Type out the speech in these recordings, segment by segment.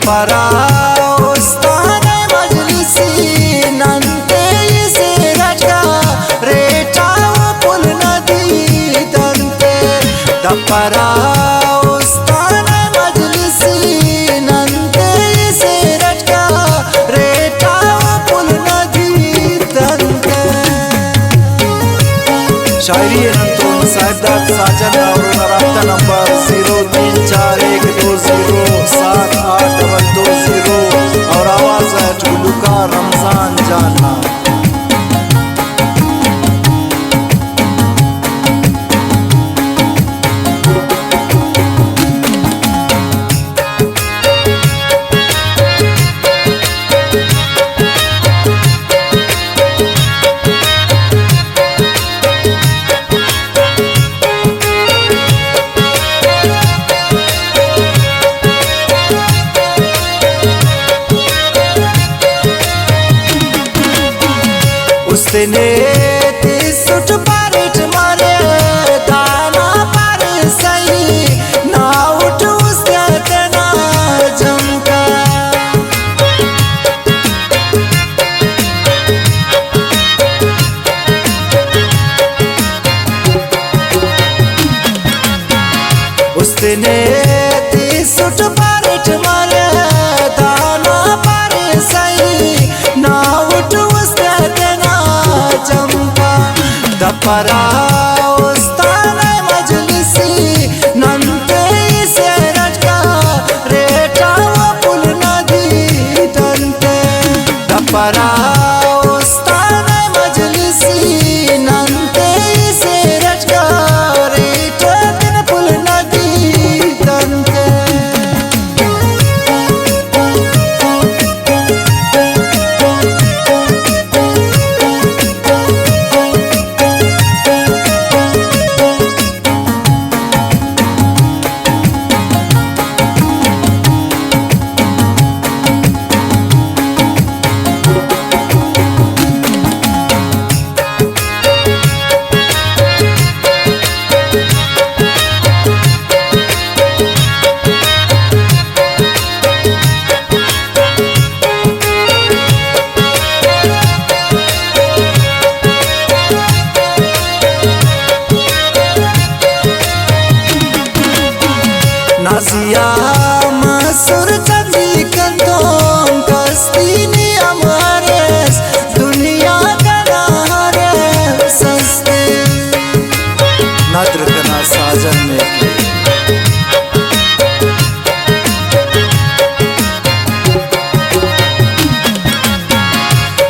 दपरा उस्तान मजलिसी नंते से रटका रेटा पुल नदी दंते दपरा उस्तान मजलिसी नंते से रटका रेटा पुल नदी दंते। शायरी अनंतों साहिबदाद साजन और राब्ता नंबर 0341207822 और आवाज़ है गुलकार रमजान जाना। उसने सुट पारिट मारे दाना पर सही ना उठ उसके तेना जमका। उसने सुट पारिट मारे दाना पर सही ना उठ उसके दपरा उस्तान मजलिसी नंते से रटका रेटा पुल नदी दंते दपरा उस्तान मजलिसी नंते से रटका रेटा पुल नदी दंते। नाजिया मसूर चंदी कंदों कस्तीनी हमारे दुनिया का नारे सस्ते नद्र कना साजन में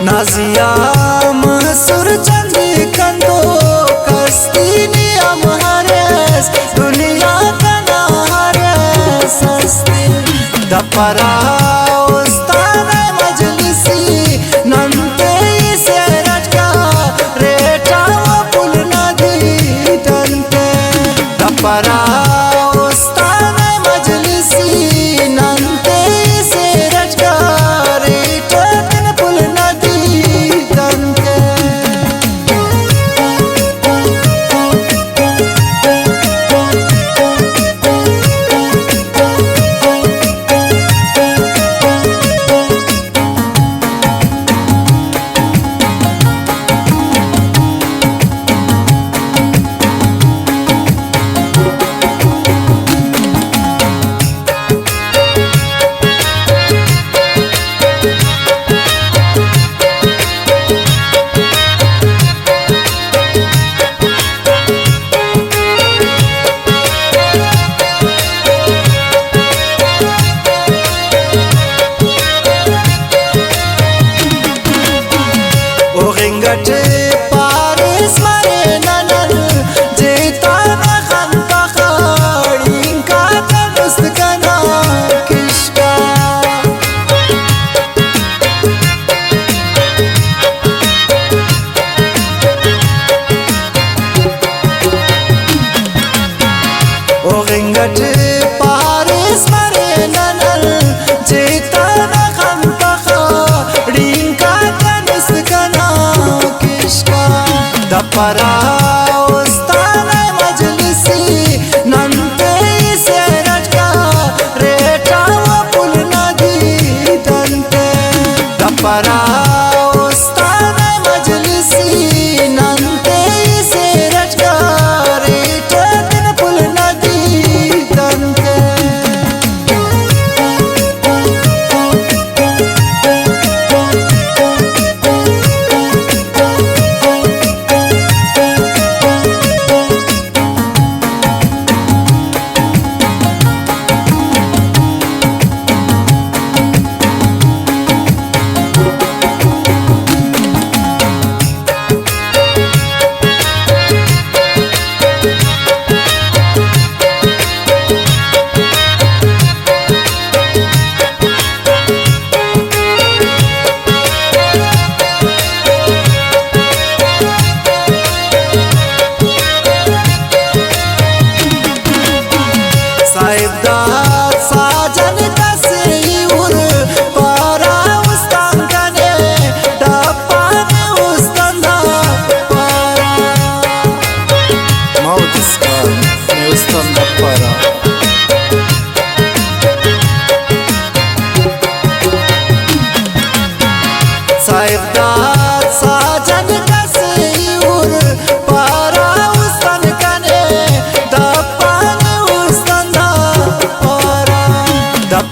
नाजिया मसूर चंदी कंदों कस्तीनी हमारे दुनिया दपरा उस्तान मजलिसी नंते से रटका रेटा पुल नदी दंते दपरा उस्तान मजलिसी नंते से रटका रेटा पुल नदी दंते।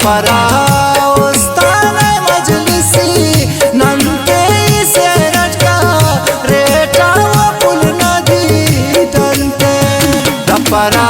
रपरा उस्तान मजलिसी नंके से रटका रेटा पुल नदी टंटे रपरा